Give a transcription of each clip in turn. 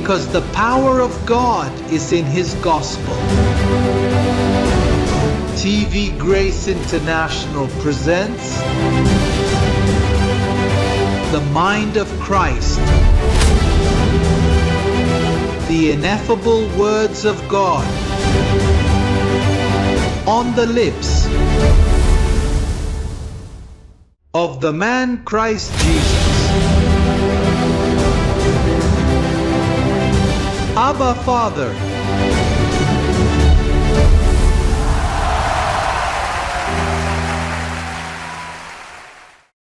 because the power of God is in His gospel. TV Grace International presents The Mind of Christ, the ineffable words of God on the lips of the man Christ Jesus. Abba Father.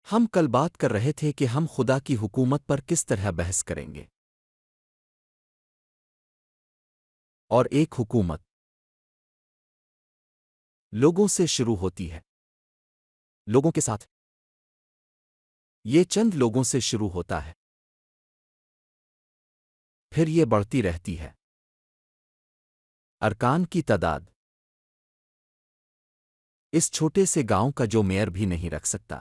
ہم کل بات کر رہے تھے کہ ہم خدا کی حکومت پر کس طرح بحث کریں گے، اور ایک حکومت لوگوں سے شروع ہوتی ہے، لوگوں کے ساتھ۔ یہ چند لوگوں سے شروع ہوتا ہے، پھر یہ بڑھتی رہتی ہے۔ ارکان کی تعداد اس چھوٹے سے گاؤں کا جو میئر بھی نہیں رکھ سکتا،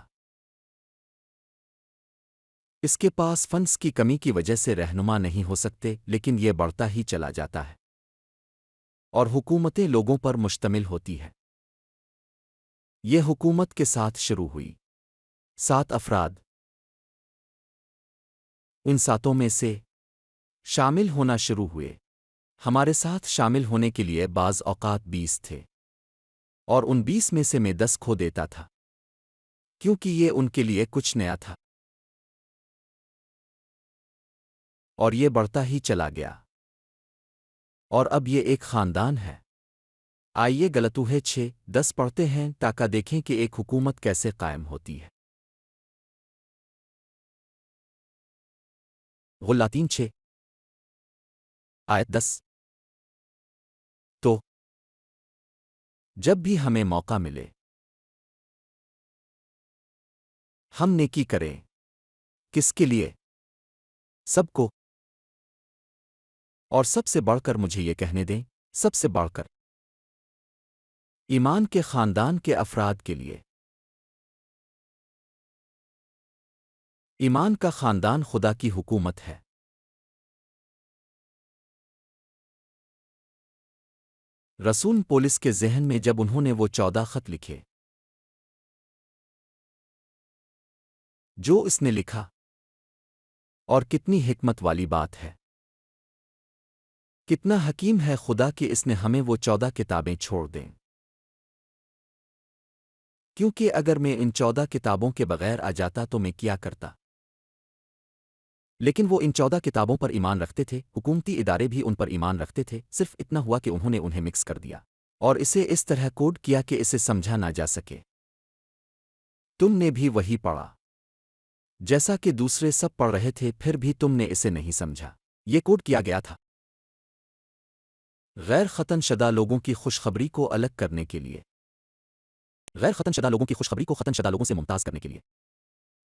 اس کے پاس فنڈز کی کمی کی وجہ سے رہنما نہیں ہو سکتے، لیکن یہ بڑھتا ہی چلا جاتا ہے، اور حکومتیں لوگوں پر مشتمل ہوتی ہے۔ یہ حکومت کے ساتھ شروع ہوئی، 7 افراد، ان 7 میں سے شامل ہونا شروع ہوئے۔ ہمارے ساتھ شامل ہونے کے لیے بعض اوقات 20 تھے، اور ان 20 میں سے میں 10 کھو دیتا تھا، کیونکہ یہ ان کے لیے کچھ نیا تھا، اور یہ بڑھتا ہی چلا گیا، اور اب یہ ایک خاندان ہے۔ آئیے غلطوہے 6-10 پڑھتے ہیں تاکہ دیکھیں کہ ایک حکومت کیسے قائم ہوتی ہے۔ غلاطین 6 آیت 10۔ تو جب بھی ہمیں موقع ملے ہم نیکی کریں۔ کس کے لیے؟ سب کو، اور سب سے بڑھ کر مجھے یہ کہنے دیں، سب سے بڑھ کر ایمان کے خاندان کے افراد کے لیے۔ ایمان کا خاندان خدا کی حکومت ہے۔ رسول پولس کے ذہن میں جب انہوں نے وہ 14 خط لکھے جو اس نے لکھا، اور کتنی حکمت والی بات ہے، کتنا حکیم ہے خدا کہ اس نے ہمیں وہ 14 کتابیں چھوڑ دیں، کیونکہ اگر میں ان 14 کتابوں کے بغیر آ جاتا تو میں کیا کرتا؟ لیکن وہ ان 14 کتابوں پر ایمان رکھتے تھے، حکومتی ادارے بھی ان پر ایمان رکھتے تھے، صرف اتنا ہوا کہ انہوں نے انہیں مکس کر دیا اور اسے اس طرح کوڈ کیا کہ اسے سمجھا نہ جا سکے۔ تم نے بھی وہی پڑھا جیسا کہ دوسرے سب پڑھ رہے تھے، پھر بھی تم نے اسے نہیں سمجھا۔ یہ کوڈ کیا گیا تھا غیر ختم شدہ لوگوں کی خوشخبری کو الگ کرنے کے لیے، غیر ختم شدہ لوگوں کی خوشخبری کو ختم شدہ لوگوں سے ممتاز کرنے کے لیے۔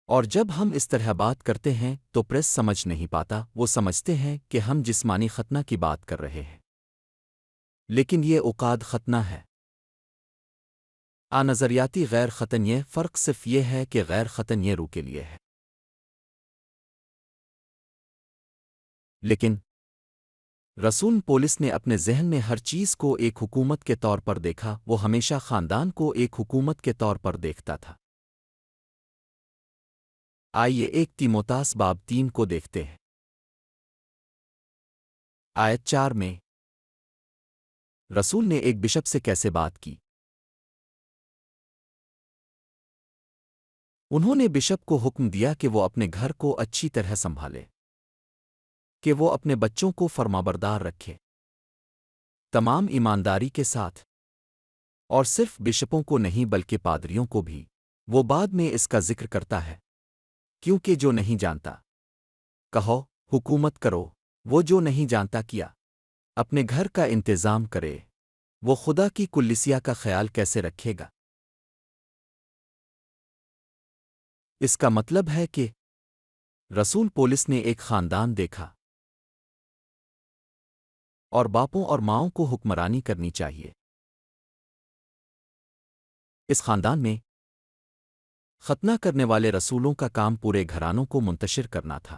اور جب ہم اس طرح بات کرتے ہیں تو پریس سمجھ نہیں پاتا، وہ سمجھتے ہیں کہ ہم جسمانی ختنہ کی بات کر رہے ہیں، لیکن یہ عقاد ختنہ ہے۔ نظریاتی غیر ختن، یہ فرق صرف یہ ہے کہ غیر ختن یہ روح کے لیے ہے، لیکن رسول پولس نے اپنے ذہن میں ہر چیز کو ایک حکومت کے طور پر دیکھا، وہ ہمیشہ خاندان کو ایک حکومت کے طور پر دیکھتا تھا۔ آئیے 1 تیموتھیوس باب 3 کو دیکھتے ہیں۔ آیت 4 میں رسول نے ایک بشپ سے کیسے بات کی۔ انہوں نے بشپ کو حکم دیا کہ وہ اپنے گھر کو اچھی طرح سنبھالے، کہ وہ اپنے بچوں کو فرمانبردار رکھے تمام ایمانداری کے ساتھ، اور صرف بشپوں کو نہیں بلکہ پادریوں کو بھی۔ وہ بعد میں اس کا ذکر کرتا ہے، کیونکہ جو نہیں جانتا کہو حکومت کرو، وہ جو نہیں جانتا کیا اپنے گھر کا انتظام کرے، وہ خدا کی کلیسیا کا خیال کیسے رکھے گا؟ اس کا مطلب ہے کہ رسول پولس نے ایک خاندان دیکھا، اور باپوں اور ماؤں کو حکمرانی کرنی چاہیے۔ اس خاندان میں ختنہ کرنے والے رسولوں کا کام پورے گھرانوں کو منتشر کرنا تھا۔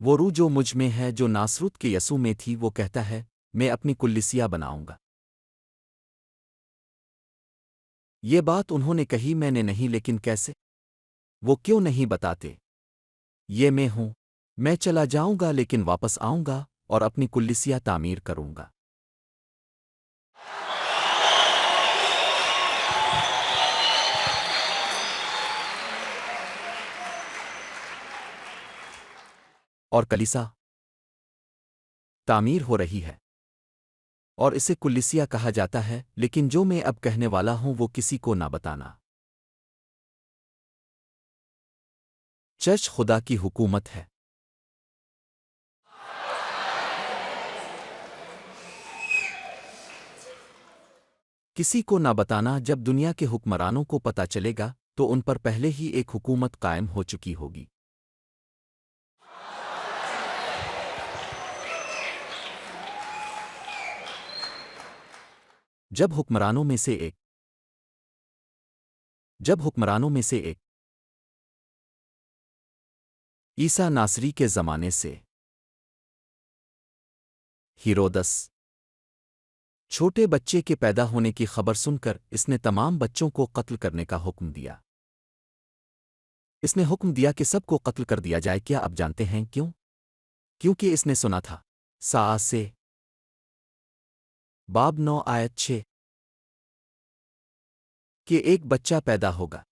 وہ روح جو مجھ میں ہے جو ناصرت کے یسوع میں تھی وہ کہتا ہے میں اپنی کلیسیا بناؤں گا۔ یہ بات انہوں نے کہی میں نے نہیں، لیکن کیسے؟ وہ کیوں نہیں بتاتے؟ یہ میں ہوں، میں چلا جاؤں گا لیکن واپس آؤں گا اور اپنی کلیسیا تعمیر کروں گا۔ اور کلیسا تعمیر ہو رہی ہے اور اسے کلیسیا کہا جاتا ہے، لیکن جو میں اب کہنے والا ہوں وہ کسی کو نہ بتانا۔ چرچ خدا کی حکومت ہے۔ کسی کو نہ بتانا۔ جب دنیا کے حکمرانوں کو پتہ چلے گا تو ان پر پہلے ہی ایک حکومت قائم ہو چکی ہوگی۔ جب حکمرانوں میں سے ایک عیسیٰ ناصری کے زمانے سے ہیرودس چھوٹے بچے کے پیدا ہونے کی خبر سن کر اس نے تمام بچوں کو قتل کرنے کا حکم دیا۔ اس نے حکم دیا کہ سب کو قتل کر دیا جائے۔ کیا آپ جانتے ہیں کیوں؟ کیونکہ اس نے سنا تھا سا سے باب 9 آیت 6 کہ ایک بچہ پیدا ہوگا،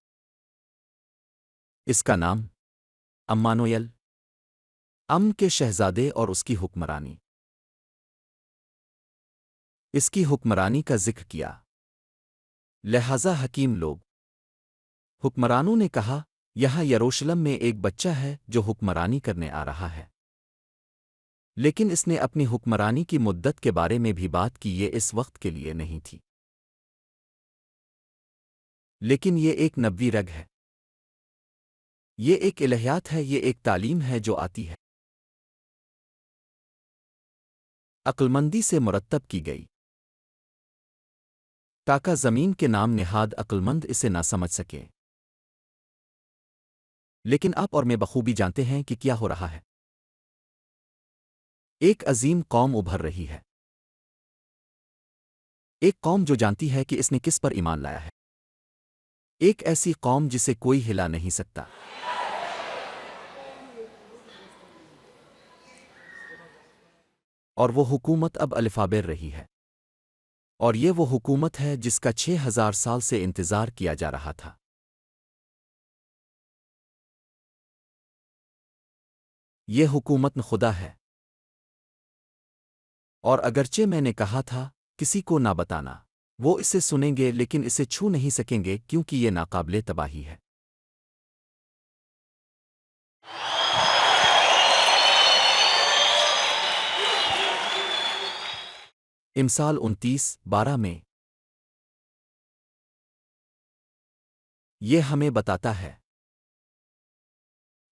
اس کا نام امانویل، امن کے شہزادے، اور اس کی حکمرانی، اس کی حکمرانی کا ذکر کیا۔ لہذا حکیم لوگ حکمرانوں نے کہا یہاں یروشلم میں ایک بچہ ہے جو حکمرانی کرنے آ رہا ہے، لیکن اس نے اپنی حکمرانی کی مدت کے بارے میں بھی بات کی۔ یہ اس وقت کے لیے نہیں تھی، لیکن یہ ایک نبوی رگ ہے، یہ ایک الہیات ہے، یہ ایک تعلیم ہے جو آتی ہے، عقلمندی سے مرتب کی گئی، تاکہ زمین کے نام نہاد عقلمند اسے نہ سمجھ سکے۔ لیکن آپ اور میں بخوبی جانتے ہیں کہ کیا ہو رہا ہے۔ ایک عظیم قوم ابھر رہی ہے، ایک قوم جو جانتی ہے کہ اس نے کس پر ایمان لایا ہے، ایک ایسی قوم جسے کوئی ہلا نہیں سکتا۔ اور وہ حکومت اب الفابیر رہی ہے، اور یہ وہ حکومت ہے جس کا 6000 سال سے انتظار کیا جا رہا تھا۔ یہ حکومت خدا ہے، اور اگرچہ میں نے کہا تھا کسی کو نہ بتانا، وہ اسے سنیں گے لیکن اسے چھو نہیں سکیں گے کیونکہ یہ ناقابل تباہی ہے۔ امثال 29:12 میں یہ ہمیں بتاتا ہے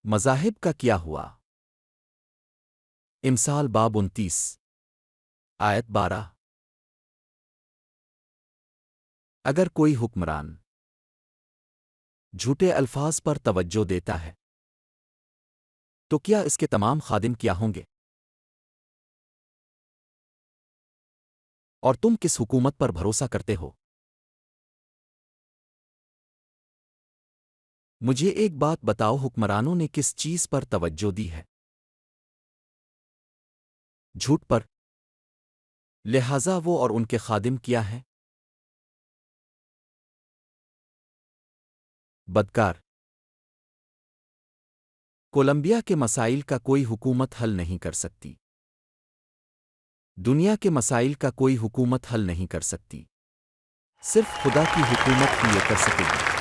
مذاہب کا کیا ہوا۔ امثال باب 29 آیت 12۔ اگر کوئی حکمران جھوٹے الفاظ پر توجہ دیتا ہے تو کیا اس کے تمام خادم کیا ہوں گے؟ اور تم کس حکومت پر بھروسہ کرتے ہو؟ مجھے ایک بات بتاؤ، حکمرانوں نے کس چیز پر توجہ دی ہے؟ جھوٹ پر۔ لہذا وہ اور ان کے خادم کیا ہیں؟ بدکار۔ کولمبیا کے مسائل کا کوئی حکومت حل نہیں کر سکتی، دنیا کے مسائل کا کوئی حکومت حل نہیں کر سکتی، صرف خدا کی حکومت ہی یہ کر سکے گی،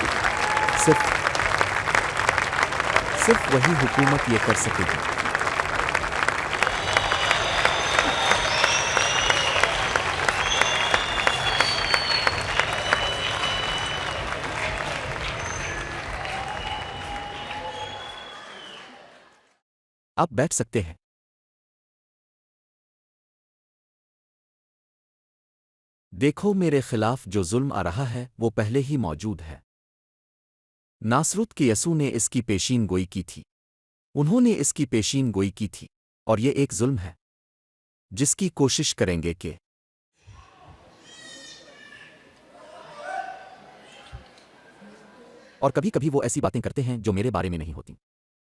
صرف وہی حکومت یہ کر سکے گی۔ آپ بیٹھ سکتے ہیں۔ دیکھو میرے خلاف جو ظلم آ رہا ہے وہ پہلے ہی موجود ہے۔ ناصرت کے یسوع نے اس کی پیشین گوئی کی تھی۔ انہوں نے اس کی پیشین گوئی کی تھی، اور یہ ایک ظلم ہے جس کی کوشش کریں گے کہ اور کبھی کبھی وہ ایسی باتیں کرتے ہیں جو میرے بارے میں نہیں ہوتی،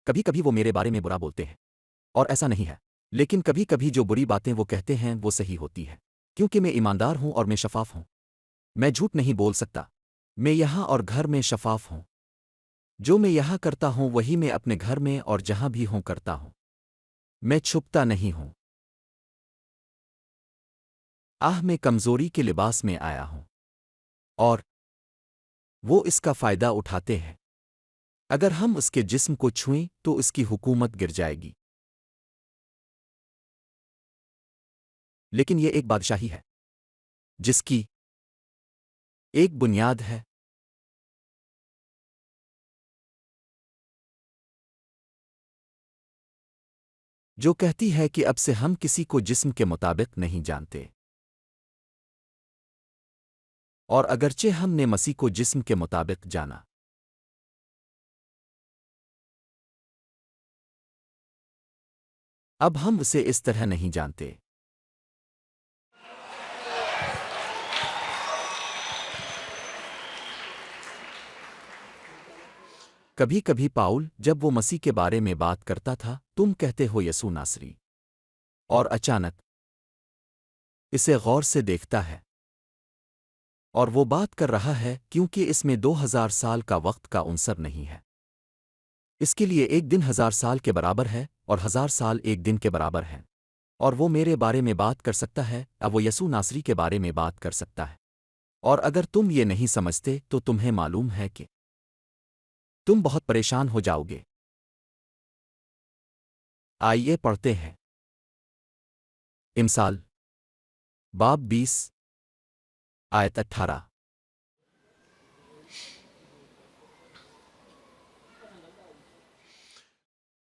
کبھی کبھی وہ میرے بارے میں برا بولتے ہیں، اور ایسا نہیں ہے، لیکن کبھی کبھی جو بری باتیں وہ کہتے ہیں وہ صحیح ہوتی ہے، کیونکہ میں ایماندار ہوں اور میں شفاف ہوں، میں جھوٹ نہیں بول سکتا، میں یہاں اور گھر میں شفاف ہوں، جو میں یہاں کرتا ہوں وہی میں اپنے گھر میں اور جہاں بھی ہوں کرتا ہوں، میں چھپتا نہیں ہوں، میں کمزوری کے لباس میں آیا ہوں، اور وہ اس کا فائدہ اٹھاتے ہیں، اگر ہم اس کے جسم کو چھوئیں تو اس کی حکومت گر جائے گی، لیکن یہ ایک بادشاہی ہے جس کی ایک بنیاد ہے، جو کہتی ہے کہ اب سے ہم کسی کو جسم کے مطابق نہیں جانتے، اور اگرچہ ہم نے مسیح کو جسم کے مطابق جانا، اب ہم اسے اس طرح نہیں جانتے۔ کبھی کبھی پاؤل جب وہ مسیح کے بارے میں بات کرتا تھا، تم کہتے ہو یسوع ناصری، اور اچانک اسے غور سے دیکھتا ہے، اور وہ بات کر رہا ہے کیونکہ اس میں 2000 سال کا وقت کا عنصر نہیں ہے، اس کے لیے ایک دن 1000 سال کے برابر ہے اور 1000 سال ایک دن کے برابر ہے، اور وہ میرے بارے میں بات کر سکتا ہے، اب وہ یسوع ناصری کے بارے میں بات کر سکتا ہے، اور اگر تم یہ نہیں سمجھتے تو تمہیں معلوم ہے کہ تم بہت پریشان ہو جاؤ گے۔ آئیے پڑھتے ہیں امثال باب 20 آیت 18۔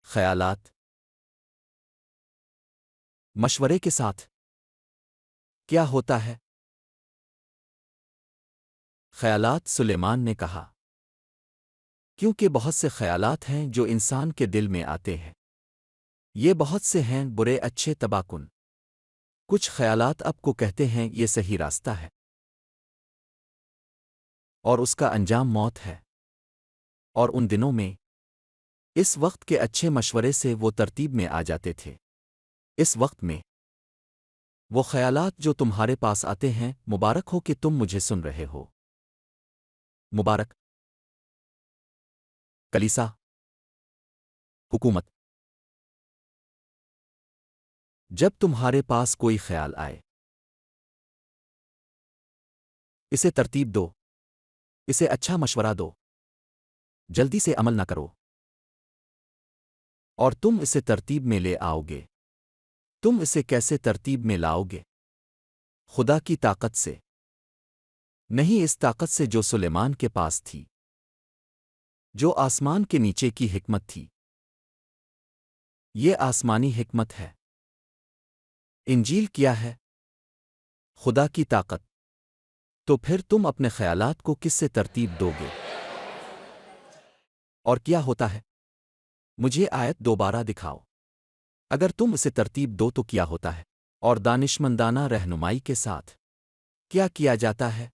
خیالات مشورے کے ساتھ کیا ہوتا ہے؟ خیالات سلیمان نے کہا، کیونکہ بہت سے خیالات ہیں جو انسان کے دل میں آتے ہیں، یہ بہت سے ہیں برے اچھے تباہ کن، کچھ خیالات اب کو کہتے ہیں یہ صحیح راستہ ہے، اور اس کا انجام موت ہے، اور ان دنوں میں اس وقت کے اچھے مشورے سے وہ ترتیب میں آ جاتے تھے، اس وقت میں وہ خیالات جو تمہارے پاس آتے ہیں، مبارک ہو کہ تم مجھے سن رہے ہو، مبارک کلیسا، حکومت، جب تمہارے پاس کوئی خیال آئے اسے ترتیب دو، اسے اچھا مشورہ دو، جلدی سے عمل نہ کرو، اور تم اسے ترتیب میں لے آؤ گے۔ تم اسے کیسے ترتیب میں لاؤ گے؟ خدا کی طاقت سے، نہیں اس طاقت سے جو سلیمان کے پاس تھی، جو آسمان کے نیچے کی حکمت تھی، یہ آسمانی حکمت ہے۔ انجیل کیا ہے؟ خدا کی طاقت، تو پھر تم اپنے خیالات کو کس سے ترتیب دو گے؟ اور کیا ہوتا ہے؟ مجھے آیت دوبارہ دکھاؤ، اگر تم اسے ترتیب دو تو کیا ہوتا ہے؟ اور دانشمندانہ رہنمائی کے ساتھ کیا کیا جاتا ہے؟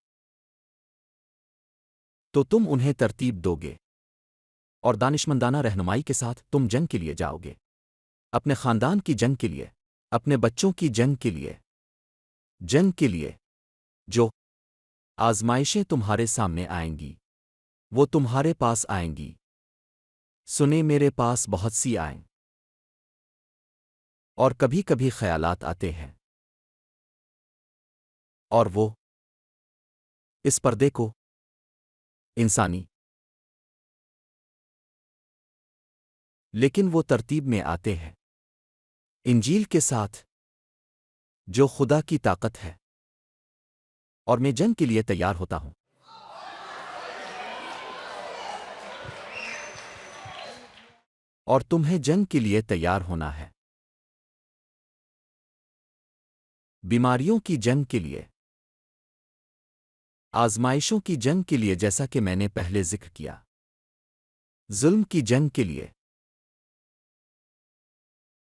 تو تم انہیں ترتیب دو گے، اور دانشمندانہ رہنمائی کے ساتھ تم جنگ کے لیے جاؤ گے، اپنے خاندان کی جنگ کے لیے، اپنے بچوں کی جنگ کے لیے، جنگ کے لیے جو آزمائشیں تمہارے سامنے آئیں گی وہ تمہارے پاس آئیں گی، سنے میرے پاس بہت سی آئیں، اور کبھی کبھی خیالات آتے ہیں، اور وہ اس پردے کو انسانی، لیکن وہ ترتیب میں آتے ہیں انجیل کے ساتھ جو خدا کی طاقت ہے، اور میں جنگ کے لیے تیار ہوتا ہوں، اور تمہیں جنگ کے لیے تیار ہونا ہے، بیماریوں کی جنگ کے لیے، آزمائشوں کی جنگ کے لیے جیسا کہ میں نے پہلے ذکر کیا، ظلم کی جنگ کے لیے،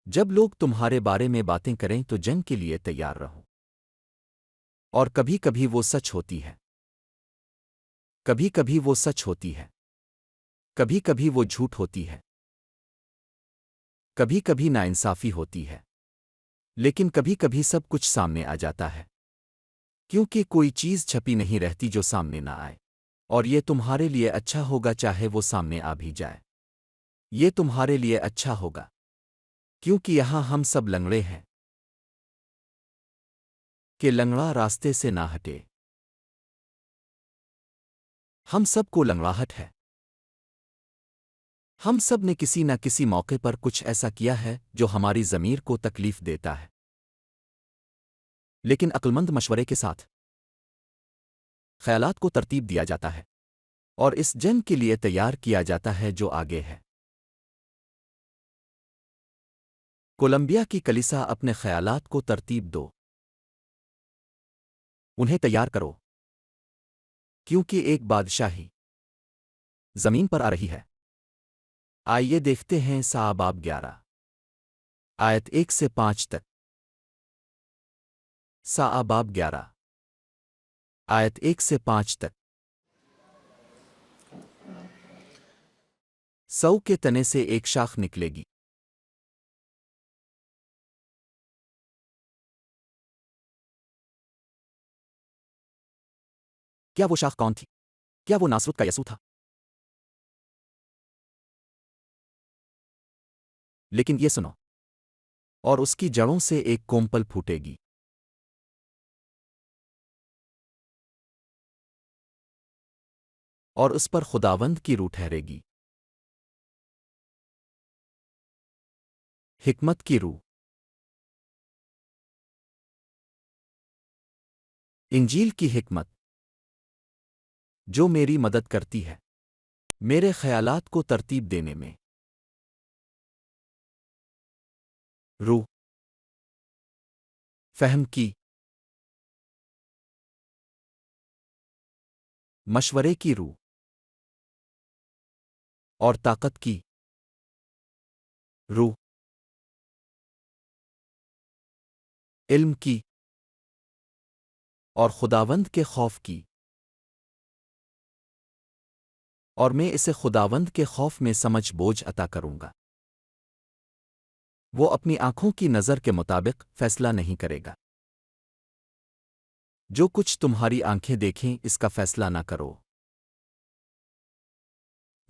جب لوگ تمہارے بارے میں باتیں کریں تو جنگ کے لیے تیار رہو، اور کبھی کبھی وہ سچ ہوتی ہے، کبھی کبھی وہ سچ ہوتی ہے، کبھی کبھی وہ جھوٹ ہوتی ہے، کبھی کبھی ناانصافی ہوتی ہے، لیکن کبھی کبھی سب کچھ سامنے آ جاتا ہے، کیونکہ کوئی چیز چھپی نہیں رہتی جو سامنے نہ آئے، اور یہ تمہارے لیے اچھا ہوگا چاہے وہ سامنے آ بھی جائے، یہ تمہارے لیے اچھا ہوگا، کیونکہ یہاں ہم سب لنگڑے ہیں کہ لنگڑا راستے سے نہ ہٹے، ہم سب کو لنگڑاہٹ ہے، ہم سب نے کسی نہ کسی موقع پر کچھ ایسا کیا ہے جو ہماری ضمیر کو تکلیف دیتا ہے، لیکن عقلمند مشورے کے ساتھ خیالات کو ترتیب دیا جاتا ہے اور اس جنگ کے لیے تیار کیا جاتا ہے جو آگے ہے۔ کولمبیا کی کلیسا اپنے خیالات کو ترتیب دو، انہیں تیار کرو، کیونکہ ایک بادشاہی زمین پر آ رہی ہے۔ آئیے دیکھتے ہیں سا باب 11 آیت 1 سے 5 تک۔ سا باب 11 آیت 1 سے 5 تک۔ سو کے تنے سے ایک شاخ نکلے گی، کیا وہ شاخ کون تھی؟ کیا وہ ناصرت کا یسوع تھا؟ لیکن یہ سنو، اور اس کی جڑوں سے ایک کومپل پھوٹے گی، اور اس پر خداوند کی روح ٹھہرے گی، حکمت کی روح۔ انجیل کی حکمت جو میری مدد کرتی ہے میرے خیالات کو ترتیب دینے میں۔ روح فہم کی، مشورے کی روح، اور طاقت کی روح، علم کی اور خداوند کے خوف کی، اور میں اسے خداوند کے خوف میں سمجھ بوجھ عطا کروں گا۔ وہ اپنی آنکھوں کی نظر کے مطابق فیصلہ نہیں کرے گا۔ جو کچھ تمہاری آنکھیں دیکھیں اس کا فیصلہ نہ کرو،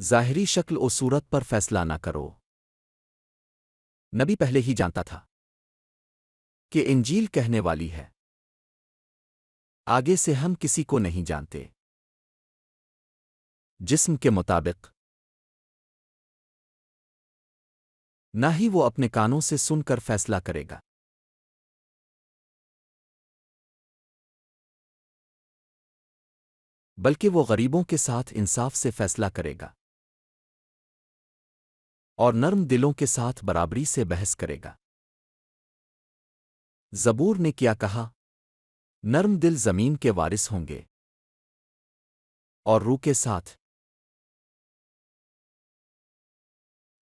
ظاہری شکل و صورت پر فیصلہ نہ کرو۔ نبی پہلے ہی جانتا تھا کہ انجیل کہنے والی ہے، آگے سے ہم کسی کو نہیں جانتے۔ جسم کے مطابق نہ ہی وہ اپنے کانوں سے سن کر فیصلہ کرے گا، بلکہ وہ غریبوں کے ساتھ انصاف سے فیصلہ کرے گا، اور نرم دلوں کے ساتھ برابری سے بحث کرے گا۔ زبور نے کیا کہا؟ نرم دل زمین کے وارث ہوں گے، اور روح کے ساتھ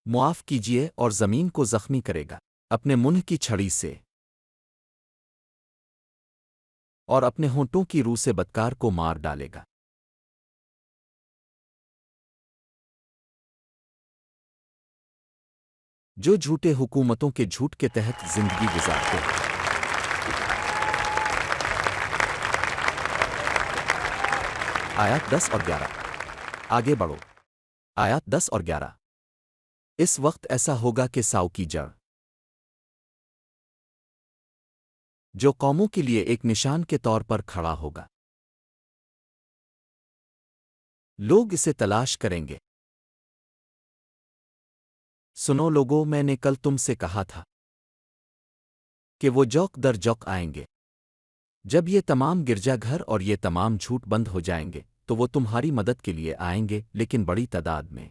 معاف کیجیے اور زمین کو زخمی کرے گا اپنے منہ کی چھڑی سے، اور اپنے ہونٹوں کی روح سے بدکار کو مار ڈالے گا۔ جو جھوٹے حکومتوں کے جھوٹ کے تحت زندگی گزارتے ہیں۔ آیات 10 اور 11 آگے بڑھو۔ آیات 10 اور 11 اس وقت ایسا ہوگا کہ ساؤ کی جڑ جو قوموں کے لیے ایک نشان کے طور پر کھڑا ہوگا، لوگ اسے تلاش کریں گے۔ سنو لوگوں، میں نے کل تم سے کہا تھا کہ وہ جوک در جوک آئیں گے۔ جب یہ تمام گرجا گھر اور یہ تمام جھوٹ بند ہو جائیں گے تو وہ تمہاری مدد کے لیے آئیں گے، لیکن بڑی تعداد میں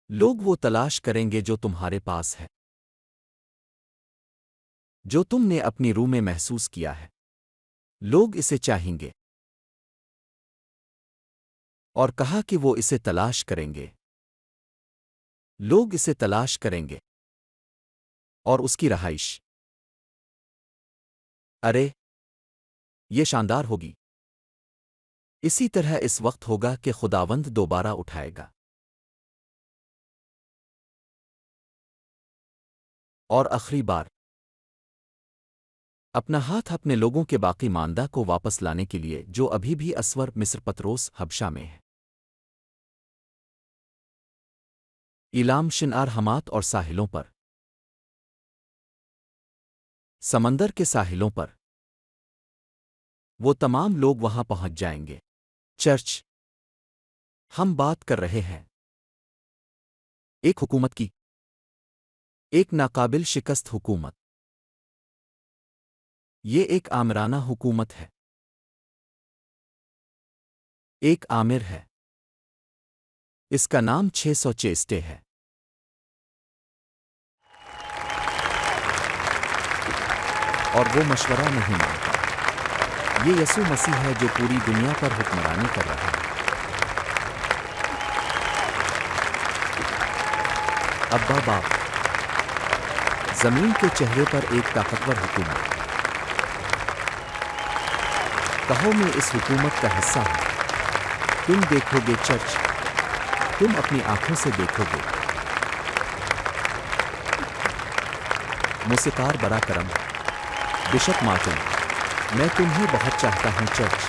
لوگ وہ تلاش کریں گے جو تمہارے پاس ہے، جو تم نے اپنی روح میں محسوس کیا ہے۔ لوگ اسے چاہیں گے اور کہا کہ وہ اسے تلاش کریں گے۔ لوگ اسے تلاش کریں گے اور اس کی رہائش۔ ارے یہ شاندار ہوگی! اسی طرح اس وقت ہوگا کہ خداوند دوبارہ اٹھائے گا اور آخری بار اپنا ہاتھ اپنے لوگوں کے باقی ماندہ کو واپس لانے کے لیے جو ابھی بھی اسور مصر پتروس حبشہ میں ہے۔ ایلام شنعار حمات اور ساحلوں پر، سمندر کے ساحلوں پر وہ تمام لوگ وہاں پہنچ جائیں گے۔ چرچ، ہم بات کر رہے ہیں ایک حکومت کی، ایک ناقابل شکست حکومت۔ یہ ایک آمرانہ حکومت ہے، ایک آمر ہے۔ اس کا نام 600 چیسٹے ہے۔ اور وہ مشورہ نہیں مانتا۔ یہ یسوع مسیح ہے جو پوری دنیا پر حکمرانی کر رہا ہے۔ ابا باپ، زمین کے چہرے پر ایک طاقتور حکومت۔ کہو میں اس حکومت کا حصہ ہوں۔ تم دیکھو گے چرچ، تم اپنی آنکھوں سے دیکھو گے۔ موسیقار برا کرم، بشپ مارٹن، میں تمہیں بہت چاہتا ہوں چرچ،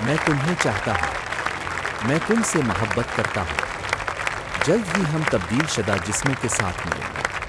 میں تمہیں چاہتا ہوں، میں تم سے محبت کرتا ہوں۔ جلد ہی ہم تبدیل شدہ جسموں کے ساتھ ملیں گے۔